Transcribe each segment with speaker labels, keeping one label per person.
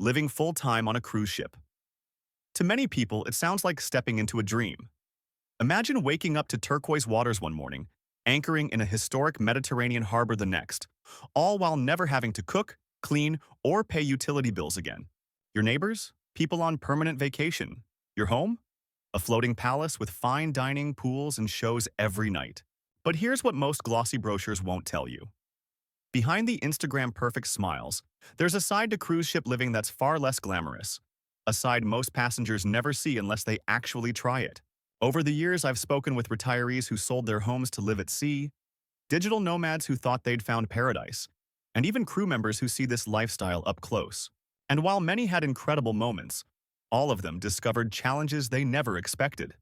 Speaker 1: living full-time on a cruise ship. To many people, it sounds like stepping into a dream. Imagine waking up to turquoise waters one morning, anchoring in a historic Mediterranean harbor the next, all while never having to cook, clean, or pay utility bills again. Your neighbors? People on permanent vacation. Your home? A floating palace with fine dining, pools, and shows every night. But here's what most glossy brochures won't tell you. Behind the Instagram-perfect smiles, there's a side to cruise ship living that's far less glamorous. A side most passengers never see unless they actually try it. Over the years, I've spoken with retirees who sold their homes to live at sea, digital nomads who thought they'd found paradise, and even crew members who see this lifestyle up close. And while many had incredible moments, all of them discovered challenges they never expected.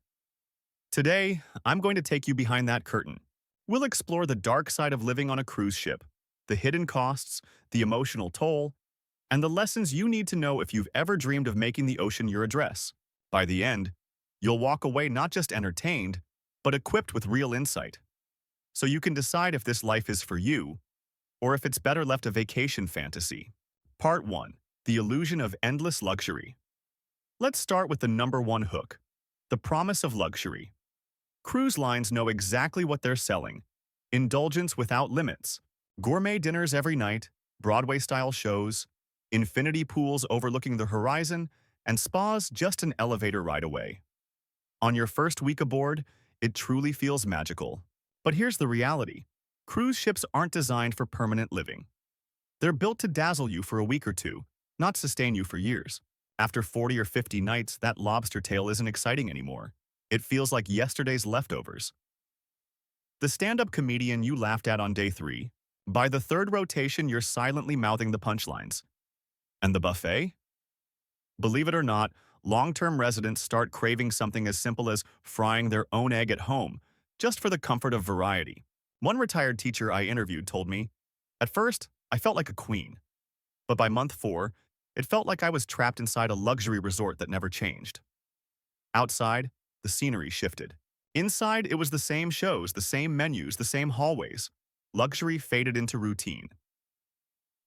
Speaker 1: Today, I'm going to take you behind that curtain. We'll explore the dark side of living on a cruise ship, the hidden costs, the emotional toll, and the lessons you need to know if you've ever dreamed of making the ocean your address. By the end, you'll walk away not just entertained, but equipped with real insight. So you can decide if this life is for you, or if it's better left a vacation fantasy. Part 1. The Illusion of Endless Luxury. Let's start with the number one hook, the promise of luxury. Cruise lines know exactly what they're selling. Indulgence without limits, gourmet dinners every night, Broadway-style shows, infinity pools overlooking the horizon, and spas just an elevator ride away. On your first week aboard, it truly feels magical. But here's the reality. Cruise ships aren't designed for permanent living. They're built to dazzle you for a week or two, not sustain you for years. After 40 or 50 nights, that lobster tail isn't exciting anymore. It feels like yesterday's leftovers. The stand-up comedian you laughed at on day 3, by the third rotation, you're silently mouthing the punchlines. And the buffet? Believe it or not, long-term residents start craving something as simple as frying their own egg at home, just for the comfort of variety. One retired teacher I interviewed told me, "At first, I felt like a queen. But by month 4, it felt like I was trapped inside a luxury resort that never changed." Outside, the scenery shifted. Inside, it was the same shows, the same menus, the same hallways. Luxury faded into routine.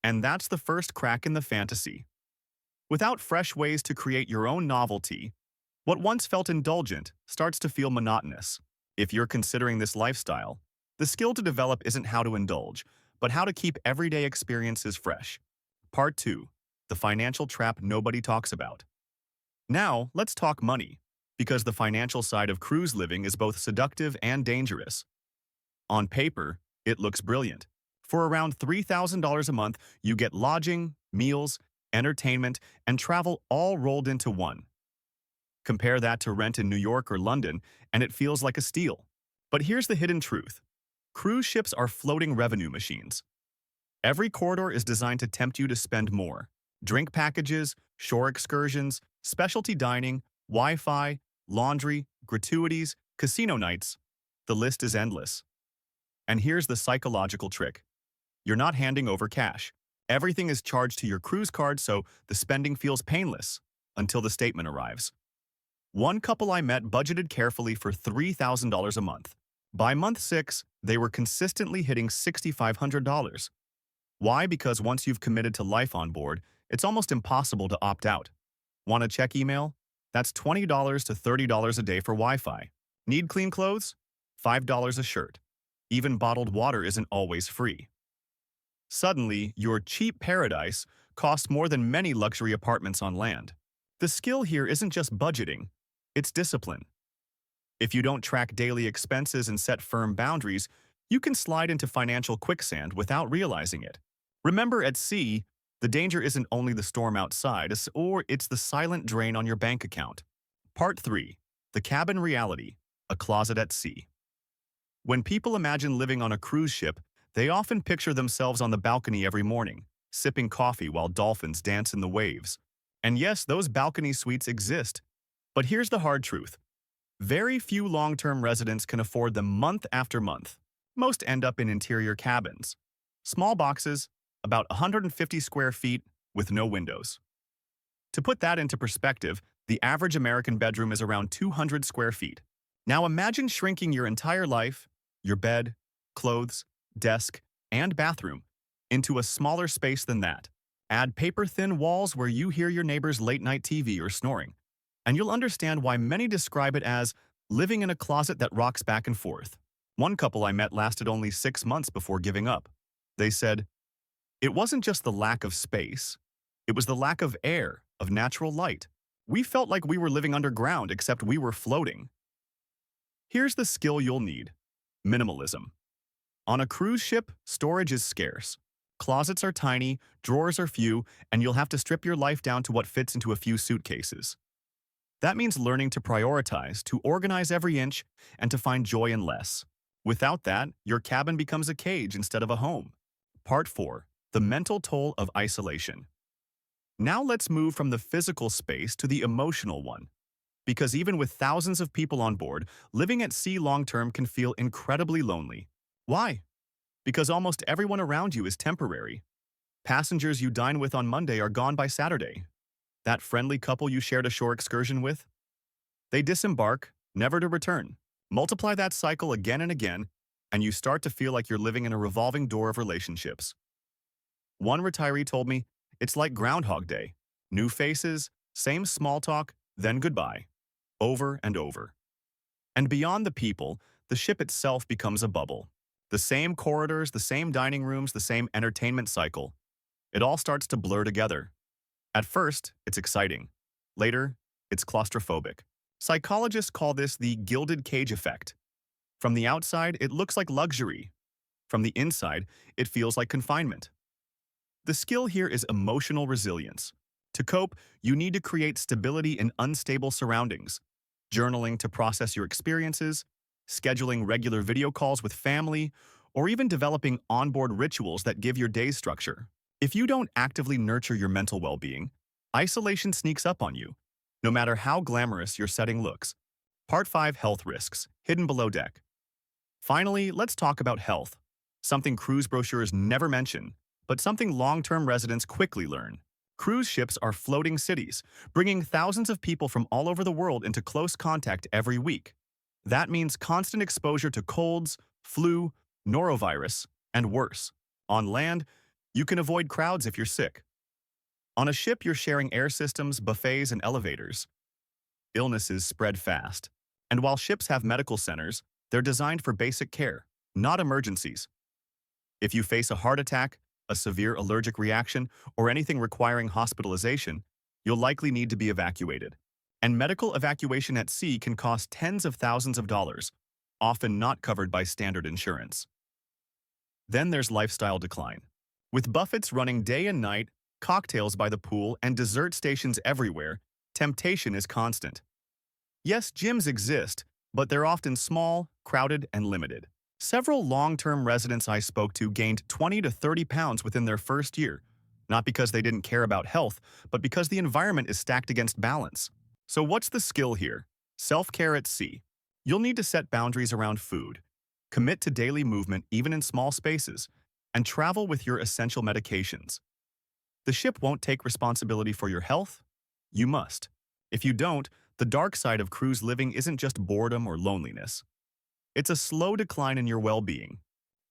Speaker 1: And that's the first crack in the fantasy. Without fresh ways to create your own novelty, what once felt indulgent starts to feel monotonous. If you're considering this lifestyle, the skill to develop isn't how to indulge, but how to keep everyday experiences fresh. Part 2. The financial trap nobody talks about. Now, let's talk money, because the financial side of cruise living is both seductive and dangerous. On paper, it looks brilliant. For around $3,000 a month, you get lodging, meals, entertainment, and travel all rolled into one. Compare that to rent in New York or London, and it feels like a steal. But here's the hidden truth. Cruise ships are floating revenue machines. Every corridor is designed to tempt you to spend more. Drink packages, shore excursions, specialty dining, Wi-Fi, laundry, gratuities, casino nights. The list is endless. And here's the psychological trick. You're not handing over cash. Everything is charged to your cruise card, so the spending feels painless until the statement arrives. One couple I met budgeted carefully for $3,000 a month. By month 6, they were consistently hitting $6,500. Why? Because once you've committed to life on board, it's almost impossible to opt out. Want to check email? That's $20 to $30 a day for Wi-Fi. Need clean clothes? $5 a shirt. Even bottled water isn't always free. Suddenly, your cheap paradise costs more than many luxury apartments on land. The skill here isn't just budgeting, it's discipline. If you don't track daily expenses and set firm boundaries, you can slide into financial quicksand without realizing it. Remember, at sea, the danger isn't only the storm outside, it's the silent drain on your bank account. Part 3. The Cabin Reality, a Closet at Sea. When people imagine living on a cruise ship, they often picture themselves on the balcony every morning, sipping coffee while dolphins dance in the waves. And yes, those balcony suites exist. But here's the hard truth. Very few long-term residents can afford them month after month. Most end up in interior cabins. Small boxes, about 150 square feet, with no windows. To put that into perspective, the average American bedroom is around 200 square feet. Now imagine shrinking your entire life, your bed, clothes, desk, and bathroom, into a smaller space than that. Add paper-thin walls where you hear your neighbor's late-night TV or snoring, and you'll understand why many describe it as living in a closet that rocks back and forth. One couple I met lasted only 6 months before giving up. They said, "It wasn't just the lack of space. It was the lack of air, of natural light. We felt like we were living underground except we were floating." Here's the skill you'll need. Minimalism. On a cruise ship, storage is scarce. Closets are tiny, drawers are few, and you'll have to strip your life down to what fits into a few suitcases. That means learning to prioritize, to organize every inch, and to find joy in less. Without that, your cabin becomes a cage instead of a home. Part 4. The mental toll of isolation. Now let's move from the physical space to the emotional one. Because even with thousands of people on board, living at sea long-term can feel incredibly lonely. Why? Because almost everyone around you is temporary. Passengers you dine with on Monday are gone by Saturday. That friendly couple you shared a shore excursion with? They disembark, never to return. Multiply that cycle again and again, and you start to feel like you're living in a revolving door of relationships. One retiree told me, "It's like Groundhog Day. New faces, same small talk, then goodbye. Over and over." And beyond the people, the ship itself becomes a bubble. The same corridors, the same dining rooms, the same entertainment cycle. It all starts to blur together. At first, it's exciting. Later, it's claustrophobic. Psychologists call this the gilded cage effect. From the outside, it looks like luxury. From the inside, it feels like confinement. The skill here is emotional resilience. To cope, you need to create stability in unstable surroundings. Journaling to process your experiences, scheduling regular video calls with family, or even developing onboard rituals that give your day structure. If you don't actively nurture your mental well-being, isolation sneaks up on you, no matter how glamorous your setting looks. Part 5. Health risks, hidden below deck. Finally, let's talk about health. Something cruise brochures never mention, but something long-term residents quickly learn. Cruise ships are floating cities, bringing thousands of people from all over the world into close contact every week. That means constant exposure to colds, flu, norovirus, and worse. On land, you can avoid crowds if you're sick. On a ship, you're sharing air systems, buffets, and elevators. Illnesses spread fast. And while ships have medical centers, they're designed for basic care, not emergencies. If you face a heart attack, a severe allergic reaction, or anything requiring hospitalization, you'll likely need to be evacuated. And medical evacuation at sea can cost tens of thousands of dollars, often not covered by standard insurance. Then there's lifestyle decline. With buffets running day and night, cocktails by the pool, and dessert stations everywhere, temptation is constant. Yes, gyms exist, but they're often small, crowded, and limited. Several long-term residents I spoke to gained 20 to 30 pounds within their first year, not because they didn't care about health, but because the environment is stacked against balance. So what's the skill here? Self-care at sea. You'll need to set boundaries around food, commit to daily movement even in small spaces, and travel with your essential medications. The ship won't take responsibility for your health. You must. If you don't, the dark side of cruise living isn't just boredom or loneliness. It's a slow decline in your well-being.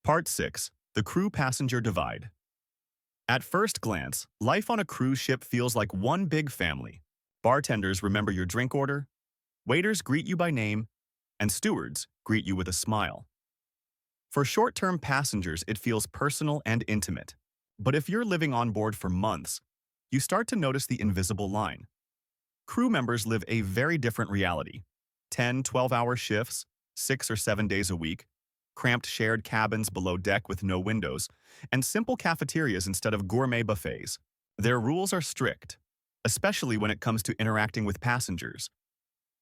Speaker 1: Part 6. The crew-passenger divide. At first glance, life on a cruise ship feels like one big family. Bartenders remember your drink order, waiters greet you by name, and stewards greet you with a smile. For short-term passengers, it feels personal and intimate. But if you're living on board for months, you start to notice the invisible line. Crew members live a very different reality. 10, 12-hour shifts, 6 or 7 days a week, cramped shared cabins below deck with no windows, and simple cafeterias instead of gourmet buffets. Their rules are strict, especially when it comes to interacting with passengers.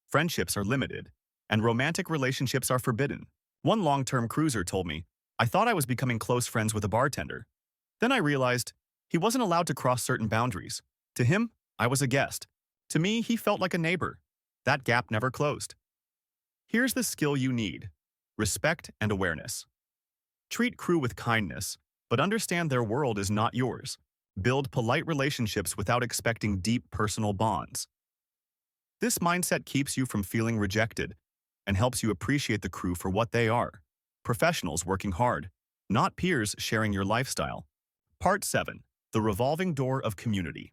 Speaker 1: Friendships are limited, and romantic relationships are forbidden. One long-term cruiser told me, "I thought I was becoming close friends with a bartender. Then I realized he wasn't allowed to cross certain boundaries. To him, I was a guest. To me, he felt like a neighbor. That gap never closed." Here's the skill you need: respect and awareness. Treat crew with kindness, but understand their world is not yours. Build polite relationships without expecting deep personal bonds. This mindset keeps you from feeling rejected and helps you appreciate the crew for what they are: professionals working hard, not peers sharing your lifestyle. Part 7. The revolving door of community.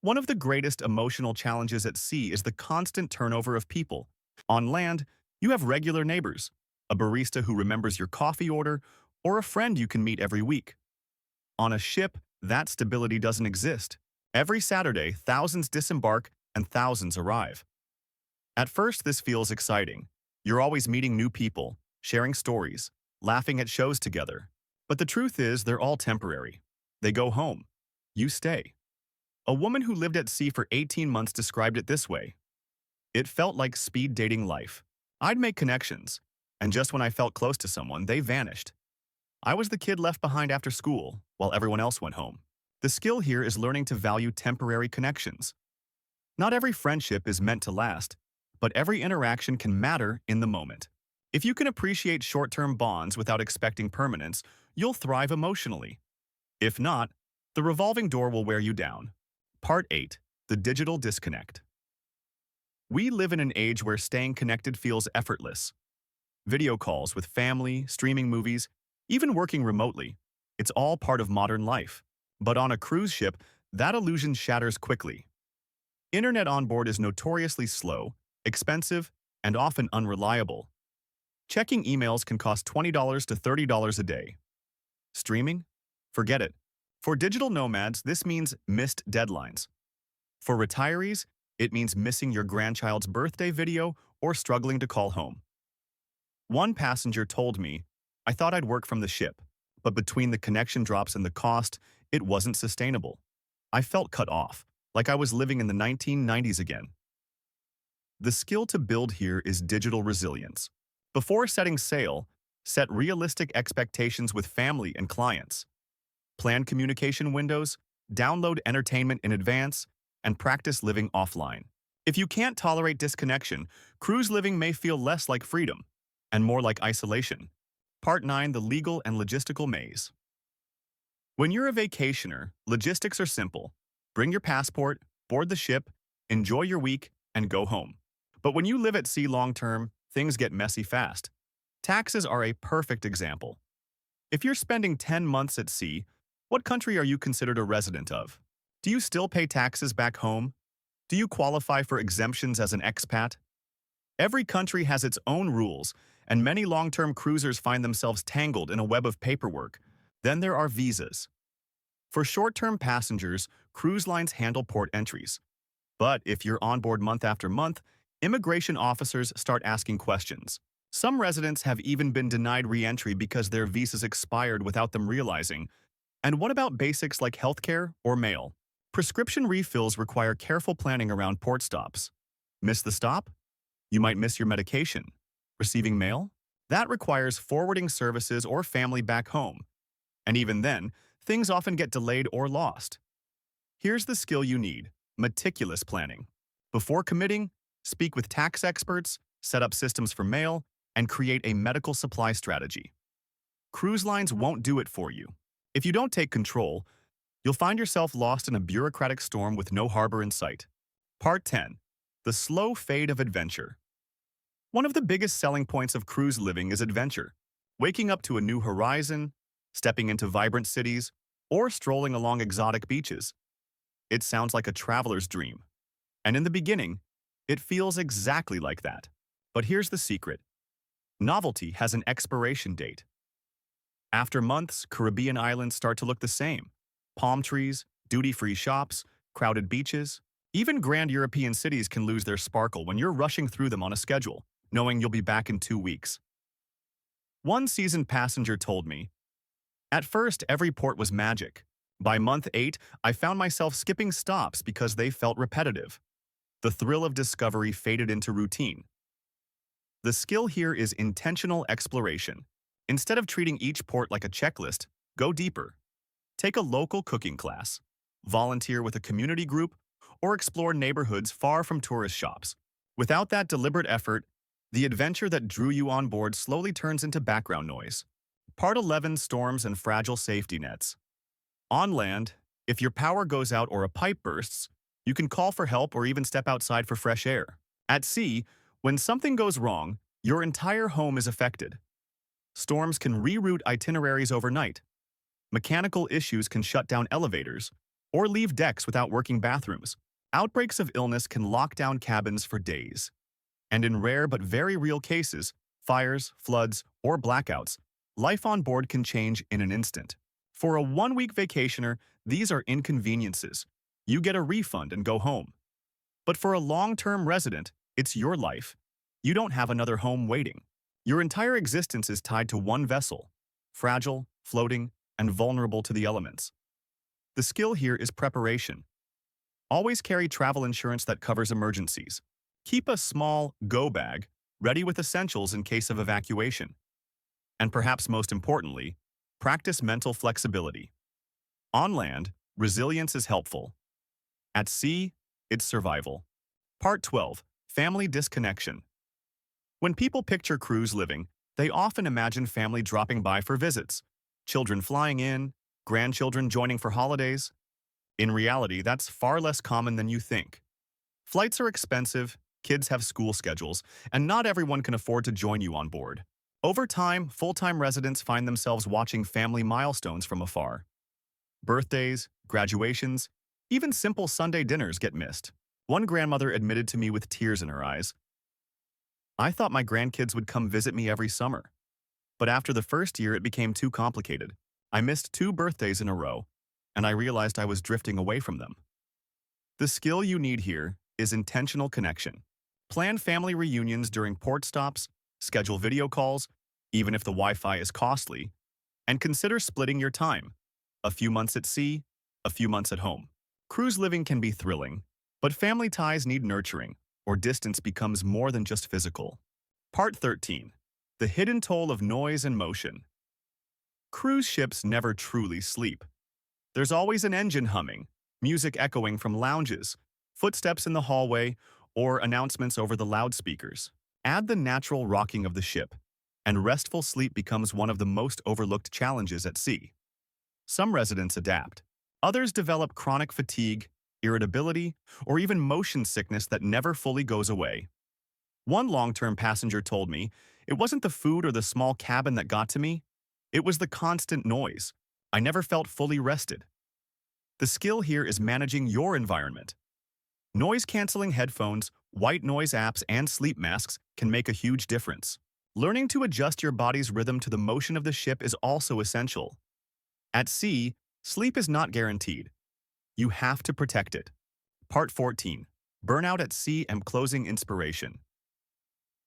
Speaker 1: One of the greatest emotional challenges at sea is the constant turnover of people. On land, you have regular neighbors, a barista who remembers your coffee order, or a friend you can meet every week. On a ship, that stability doesn't exist. Every Saturday, thousands disembark and thousands arrive. At first, this feels exciting. You're always meeting new people, sharing stories, laughing at shows together. But the truth is, they're all temporary. They go home. You stay. A woman who lived at sea for 18 months described it this way. It felt like speed dating life. I'd make connections, and just when I felt close to someone, they vanished. I was the kid left behind after school, while everyone else went home. The skill here is learning to value temporary connections. Not every friendship is meant to last, but every interaction can matter in the moment. If you can appreciate short-term bonds without expecting permanence, you'll thrive emotionally. If not, the revolving door will wear you down. Part 8. The Digital Disconnect. We live in an age where staying connected feels effortless. Video calls with family, streaming movies, even working remotely. It's all part of modern life. But on a cruise ship, that illusion shatters quickly. Internet on board is notoriously slow, expensive, and often unreliable. Checking emails can cost $20 to $30 a day. Streaming? Forget it. For digital nomads, this means missed deadlines. For retirees, it means missing your grandchild's birthday video or struggling to call home. One passenger told me, "I thought I'd work from the ship, but between the connection drops and the cost, it wasn't sustainable. I felt cut off, like I was living in the 1990s again." The skill to build here is digital resilience. Before setting sail, set realistic expectations with family and clients. Plan communication windows, download entertainment in advance, and practice living offline. If you can't tolerate disconnection, cruise living may feel less like freedom and more like isolation. Part 9. The Legal and Logistical Maze. When you're a vacationer, logistics are simple. Bring your passport, board the ship, enjoy your week, and go home. But when you live at sea long-term, things get messy fast. Taxes are a perfect example. If you're spending 10 months at sea, what country are you considered a resident of? Do you still pay taxes back home? Do you qualify for exemptions as an expat? Every country has its own rules, and many long-term cruisers find themselves tangled in a web of paperwork. Then there are visas. For short-term passengers, cruise lines handle port entries. But if you're on board month after month, immigration officers start asking questions. Some residents have even been denied re-entry because their visas expired without them realizing. And what about basics like healthcare or mail? Prescription refills require careful planning around port stops. Miss the stop? You might miss your medication. Receiving mail? That requires forwarding services or family back home. And even then, things often get delayed or lost. Here's the skill you need: meticulous planning. Before committing, speak with tax experts, set up systems for mail, and create a medical supply strategy. Cruise lines won't do it for you. If you don't take control, you'll find yourself lost in a bureaucratic storm with no harbor in sight. Part 10. The Slow Fade of Adventure. One of the biggest selling points of cruise living is adventure. Waking up to a new horizon, stepping into vibrant cities, or strolling along exotic beaches. It sounds like a traveler's dream. And in the beginning, it feels exactly like that. But here's the secret. Novelty has an expiration date. After months, Caribbean islands start to look the same. Palm trees, duty-free shops, crowded beaches. Even grand European cities can lose their sparkle when you're rushing through them on a schedule, knowing you'll be back in 2 weeks. One seasoned passenger told me, "At first, every port was magic. By month 8, I found myself skipping stops because they felt repetitive. The thrill of discovery faded into routine." The skill here is intentional exploration. Instead of treating each port like a checklist, go deeper. Take a local cooking class, volunteer with a community group, or explore neighborhoods far from tourist shops. Without that deliberate effort, the adventure that drew you on board slowly turns into background noise. Part 11. Storms and Fragile Safety Nets. On land, if your power goes out or a pipe bursts, you can call for help or even step outside for fresh air. At sea, when something goes wrong, your entire home is affected. Storms can reroute itineraries overnight. Mechanical issues can shut down elevators or leave decks without working bathrooms. Outbreaks of illness can lock down cabins for days. And in rare but very real cases, fires, floods, or blackouts, life on board can change in an instant. For a one-week vacationer, these are inconveniences. You get a refund and go home. But for a long-term resident, it's your life. You don't have another home waiting. Your entire existence is tied to one vessel, fragile, floating, and vulnerable to the elements. The skill here is preparation. Always carry travel insurance that covers emergencies. Keep a small go bag ready with essentials in case of evacuation. And perhaps most importantly, practice mental flexibility. On land, resilience is helpful. At sea, it's survival. Part 12. Family Disconnection. When people picture cruise living, they often imagine family dropping by for visits, children flying in, grandchildren joining for holidays. In reality, that's far less common than you think. Flights are expensive, kids have school schedules, and not everyone can afford to join you on board. Over time, full-time residents find themselves watching family milestones from afar. Birthdays, graduations, even simple Sunday dinners get missed. One grandmother admitted to me with tears in her eyes, "I thought my grandkids would come visit me every summer. But after the first year, it became too complicated. I missed 2 birthdays in a row, and I realized I was drifting away from them." The skill you need here is intentional connection. Plan family reunions during port stops, schedule video calls, even if the Wi-Fi is costly, and consider splitting your time. A few months at sea, a few months at home. Cruise living can be thrilling, but family ties need nurturing, or distance becomes more than just physical. Part 13. The hidden toll of noise and motion. Cruise ships never truly sleep. There's always an engine humming, music echoing from lounges, footsteps in the hallway, or announcements over the loudspeakers. Add the natural rocking of the ship, and restful sleep becomes one of the most overlooked challenges at sea. Some residents adapt. Others develop chronic fatigue, irritability, or even motion sickness that never fully goes away. One long-term passenger told me, "It wasn't the food or the small cabin that got to me. It was the constant noise. I never felt fully rested." The skill here is managing your environment. Noise-canceling headphones, white noise apps, and sleep masks can make a huge difference. Learning to adjust your body's rhythm to the motion of the ship is also essential. At sea, sleep is not guaranteed. You have to protect it. Part 14. Burnout at sea and closing inspiration.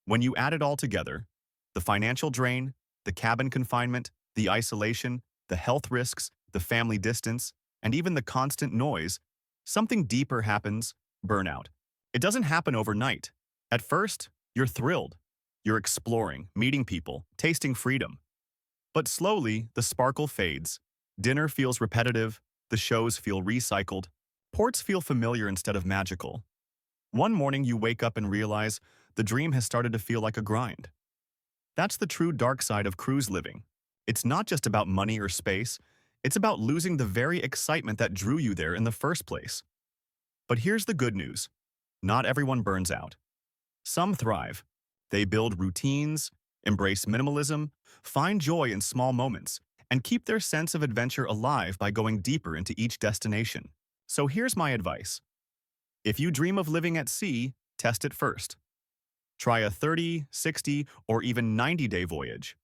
Speaker 1: When you add it all together, the financial drain, the cabin confinement, the isolation, the health risks, the family distance, and even the constant noise, something deeper happens: burnout. It doesn't happen overnight. At first, you're thrilled. You're exploring, meeting people, tasting freedom. But slowly, the sparkle fades. Dinner feels repetitive, the shows feel recycled, ports feel familiar instead of magical. One morning you wake up and realize the dream has started to feel like a grind. That's the true dark side of cruise living. It's not just about money or space, it's about losing the very excitement that drew you there in the first place. But here's the good news. Not everyone burns out. Some thrive. They build routines, embrace minimalism, find joy in small moments, and keep their sense of adventure alive by going deeper into each destination. So here's my advice. If you dream of living at sea, test it first. Try a 30, 60, or even 90-day voyage.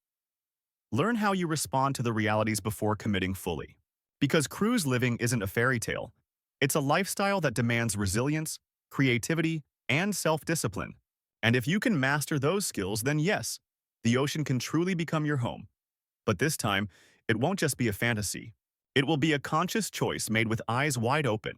Speaker 1: Learn how you respond to the realities before committing fully. Because cruise living isn't a fairy tale. It's a lifestyle that demands resilience, creativity, and self-discipline. And if you can master those skills, then yes, the ocean can truly become your home. But this time, it won't just be a fantasy. It will be a conscious choice made with eyes wide open.